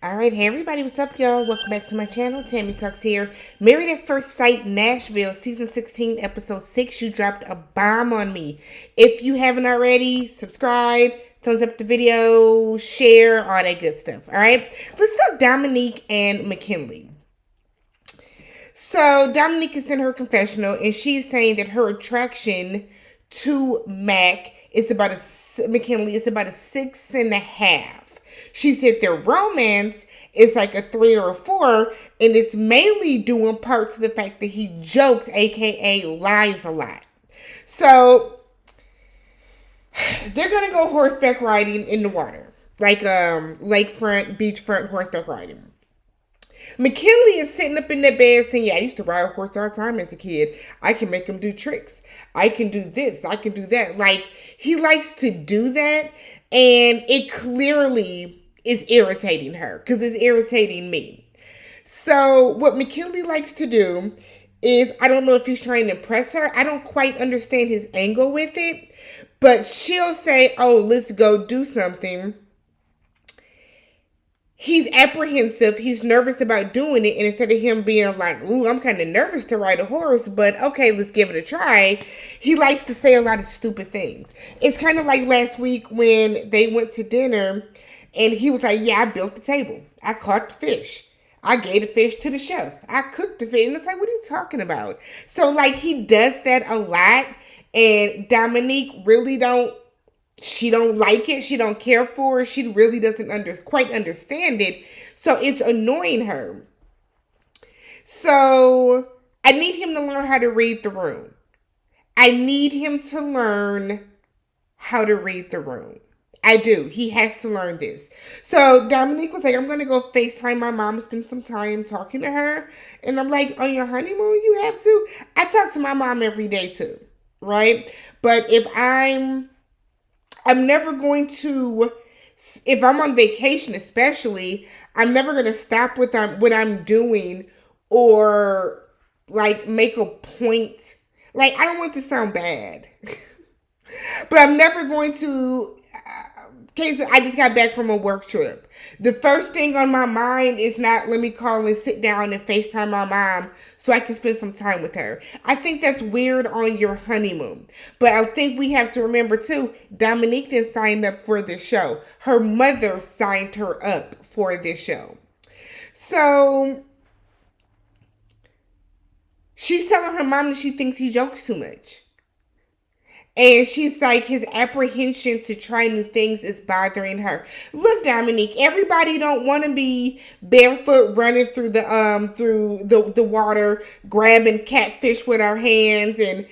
Alright, hey everybody, what's up y'all? Welcome back to my channel, TammyTalks here. Married at First Sight, Nashville, Season 16, Episode 6. You dropped a bomb on me. If you haven't already, subscribe, thumbs up the video, share, all that good stuff. Alright, let's talk Dominique and Mackinley. So, Dominique is in her confessional, and she's saying that her attraction to Mackinley is about a 6.5. She said their romance is like a 3 or a 4, and it's mainly due in part to the fact that he jokes, aka lies a lot. So they're gonna go horseback riding in the water, like lakefront, beachfront horseback riding. Mackinley is sitting up in the bed saying, yeah, I used to ride a horse all the time as a kid. I can make him do tricks. I can do this. I can do that. Like, he likes to do that, and it clearly is irritating her because it's irritating me. So what Mackinley likes to do is, I don't know if he's trying to impress her. I don't quite understand his angle with it, but she'll say, oh, let's go do something. He's apprehensive. He's nervous about doing it. And instead of him being like, ooh, I'm kind of nervous to ride a horse, but okay, let's give it a try, he likes to say a lot of stupid things. It's kind of like last week when they went to dinner and he was like, yeah, I built the table. I caught the fish. I gave the fish to the chef. I cooked the fish. And it's like, what are you talking about? So, like, he does that a lot. And Dominique really she don't like it. She don't care for it. She really doesn't quite understand it. So, it's annoying her. So, I need him to learn how to read the room. I need him to learn how to read the room. I do. He has to learn this. So Dominique was like, I'm going to go FaceTime my mom, spend some time talking to her. And I'm like, on your honeymoon, you have to? I talk to my mom every day too, right? But if I'm never going to, if I'm on vacation especially, I'm never going to stop what I'm doing or like make a point. Like, I don't want to sound bad, but I'm never going to, case I just got back from a work trip. The first thing on my mind is not, let me call and sit down and FaceTime my mom so I can spend some time with her. I think that's weird on your honeymoon. But I think we have to remember too, Dominique didn't sign up for this show. Her mother signed her up for this show. So she's telling her mom that she thinks he jokes too much. And she's like, his apprehension to try new things is bothering her. Look, Dominique, everybody don't want to be barefoot running through the water, grabbing catfish with our hands and,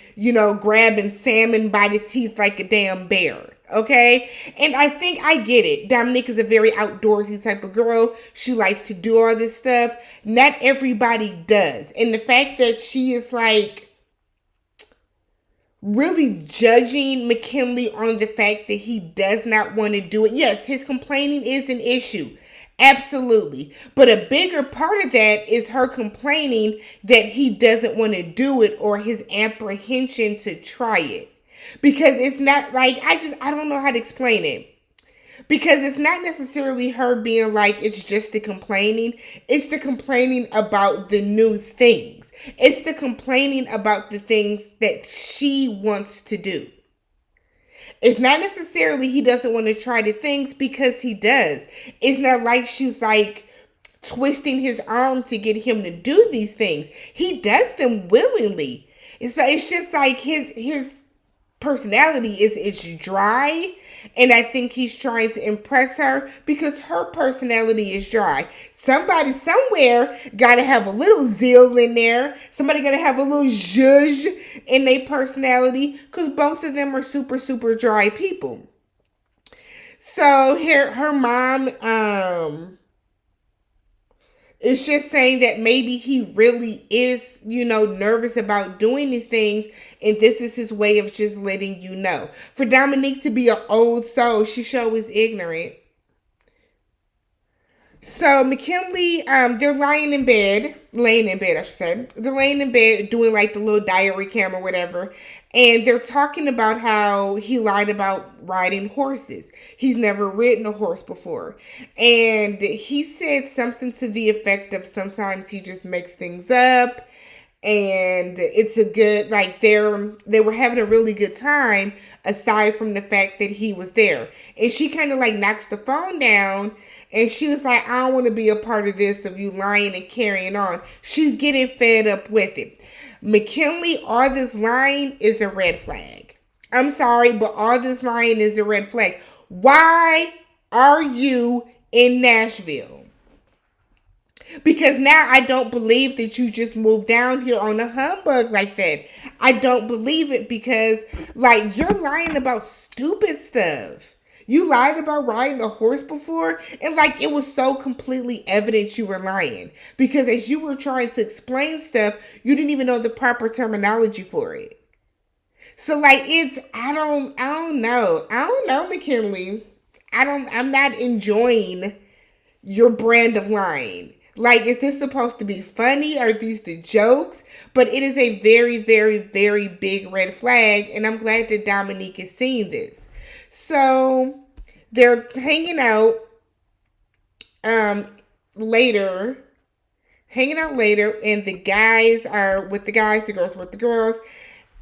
grabbing salmon by the teeth like a damn bear. Okay? And I think I get it. Dominique is a very outdoorsy type of girl. She likes to do all this stuff. Not everybody does. And the fact that she is like, really judging Mackinley on the fact that he does not want to do it. Yes, his complaining is an issue. Absolutely. But a bigger part of that is her complaining that he doesn't want to do it or his apprehension to try it. Because it's not like, I don't know how to explain it. Because it's not necessarily her being like, it's just the complaining. It's the complaining about the new things. It's the complaining about the things that she wants to do. It's not necessarily he doesn't want to try the things, because he does. It's not like she's like twisting his arm to get him to do these things. He does them willingly. And so it's just like his personality is dry, and I think he's trying to impress her because her personality is dry. Somebody somewhere got to have a little zeal in there. Somebody got to have a little zhuzh in their personality, because both of them are super, super dry people. So her mom, it's just saying that maybe he really is, nervous about doing these things, and this is his way of just letting you know. For Dominique to be an old soul, she sure is ignorant. So McKinley, they're laying in bed, I should say. They're laying in bed doing like the little diary cam or whatever. And they're talking about how he lied about riding horses. He's never ridden a horse before. And he said something to the effect of sometimes he just makes things up, and it's a good, like, they were having a really good time aside from the fact that he was there. And she kind of like knocks the phone down, and she was like, I don't want to be a part of this, of you lying and carrying on. She's getting fed up with it. McKinley, all this lying is a red flag. I'm sorry, but all this lying is a red flag. Why are you in Nashville? Because now I don't believe that you just moved down here on a humbug like that. I don't believe it, because, like, you're lying about stupid stuff. You lied about riding a horse before, and, like, it was so completely evident you were lying. Because as you were trying to explain stuff, you didn't even know the proper terminology for it. So, like, I don't know. I don't know, McKinley. I'm not enjoying your brand of lying. Like, is this supposed to be funny? Are these the jokes? But it is a very, very, very big red flag, and I'm glad that Dominique is seeing this. So they're hanging out later, and the guys are with the guys, the girls with the girls,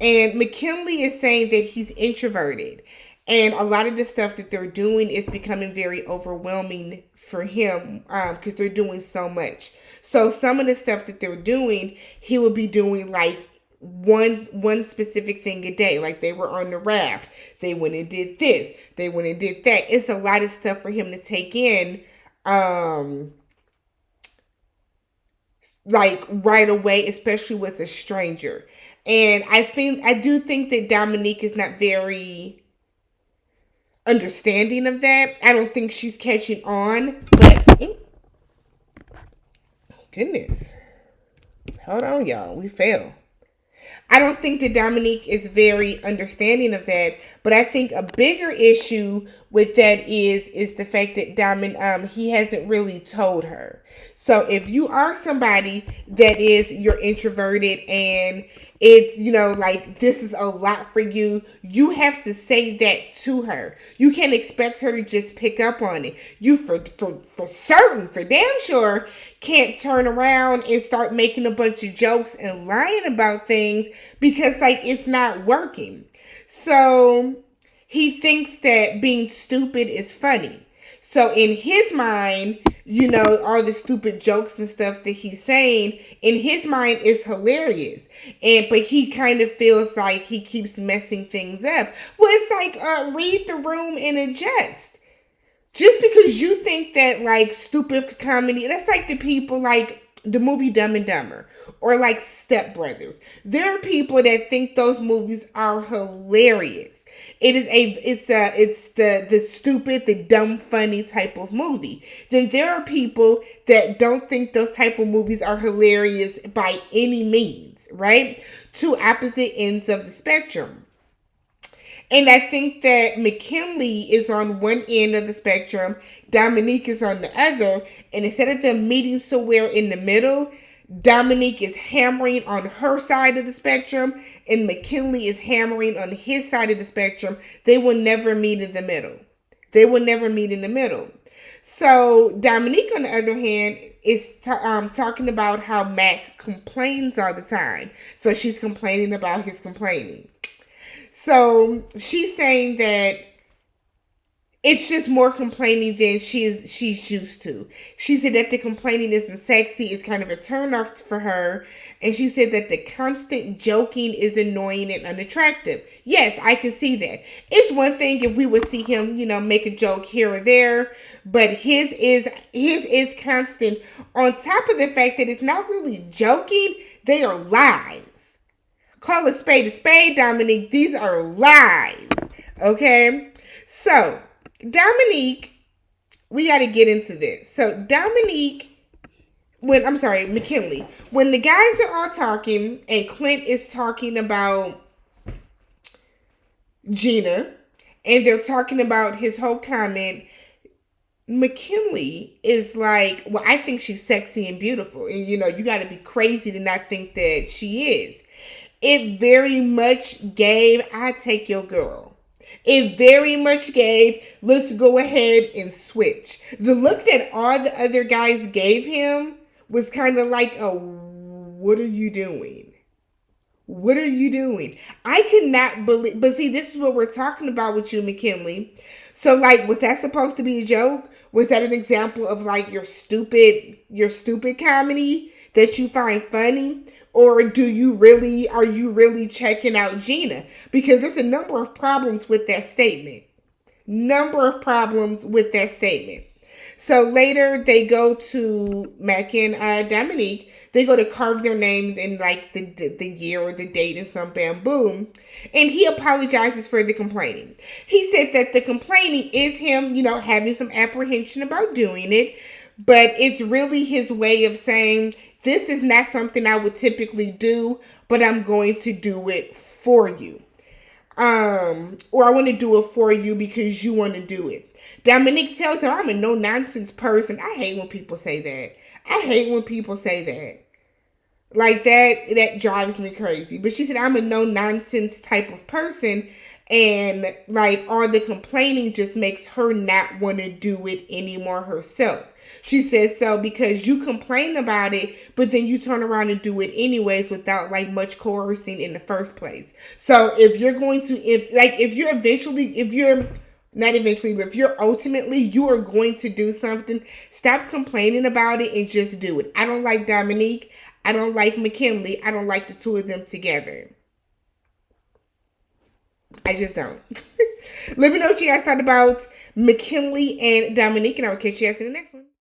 and McKinley is saying that he's introverted. And a lot of the stuff that they're doing is becoming very overwhelming for him, because they're doing so much. So some of the stuff that they're doing, he will be doing like one specific thing a day. Like, they were on the raft. They went and did this. They went and did that. It's a lot of stuff for him to take in, like, right away, especially with a stranger. And I do think that Dominique is not very understanding of that. I don't think she's catching on, but goodness, hold on, y'all, we fell. I don't think that Dominique is very understanding of that, but I think a bigger issue with that is the fact that he hasn't really told her. So if you are somebody that you're introverted, and it's, like, this is a lot for you, you have to say that to her. You can't expect her to just pick up on it. You for certain, for damn sure, can't turn around and start making a bunch of jokes and lying about things, because, like, it's not working. So he thinks that being stupid is funny. So in his mind, all the stupid jokes and stuff that he's saying, in his mind, is hilarious. But he kind of feels like he keeps messing things up. Well, it's like, read the room and adjust. Just because you think that, like, stupid comedy, that's like the people, like, the movie Dumb and Dumber, or like Step Brothers. There are people that think those movies are hilarious. It's the stupid, the dumb, funny type of movie. Then there are people that don't think those type of movies are hilarious by any means, right? Two opposite ends of the spectrum. And I think that McKinley is on one end of the spectrum, Dominique is on the other, and instead of them meeting somewhere in the middle, Dominique is hammering on her side of the spectrum, and McKinley is hammering on his side of the spectrum. They will never meet in the middle. So Dominique, on the other hand, is talking about how Mac complains all the time. So she's complaining about his complaining. So she's saying that it's just more complaining than she's used to. She said that the complaining isn't sexy. It's kind of a turnoff for her. And she said that the constant joking is annoying and unattractive. Yes, I can see that. It's one thing if we would see him, make a joke here or there. But his is constant. On top of the fact that it's not really joking, they are lies. Call a spade, Dominique. These are lies. Okay? So, Dominique, we got to get into this. So, McKinley, when the guys are all talking and Clint is talking about Gina, and they're talking about his whole comment, Mackinley is like, well, I think she's sexy and beautiful. And, you know, you got to be crazy to not think that she is. It very much gave, I take your girl. It very much gave, let's go ahead and switch. The look that all the other guys gave him was kind of like a, what are you doing? What are you doing? I could not believe, but see, this is what we're talking about with you, Mackinley. So, like, was that supposed to be a joke? Was that an example of like your stupid comedy that you find funny? Or are you really checking out Gina? Because there's a number of problems with that statement. So later they go to Mac and Dominique. They go to carve their names in like the year or the date and some bamboo. And he apologizes for the complaining. He said that the complaining is him, you know, having some apprehension about doing it. But it's really his way of saying, this is not something I would typically do, but I'm going to do it for you. Or I want to do it for you because you want to do it. Dominique tells her, I'm a no-nonsense person. I hate when people say that. Like that drives me crazy. But she said, I'm a no-nonsense type of person. And like all the complaining just makes her not want to do it anymore herself. She says so because you complain about it, but then you turn around and do it anyways without like much coercing in the first place. So if you're ultimately you are going to do something, stop complaining about it and just do it. I don't like Dominique. I don't like Mackinley. I don't like the two of them together. I just don't. Let me know what you guys thought about Mackinley and Dominique, and I'll catch you guys in the next one.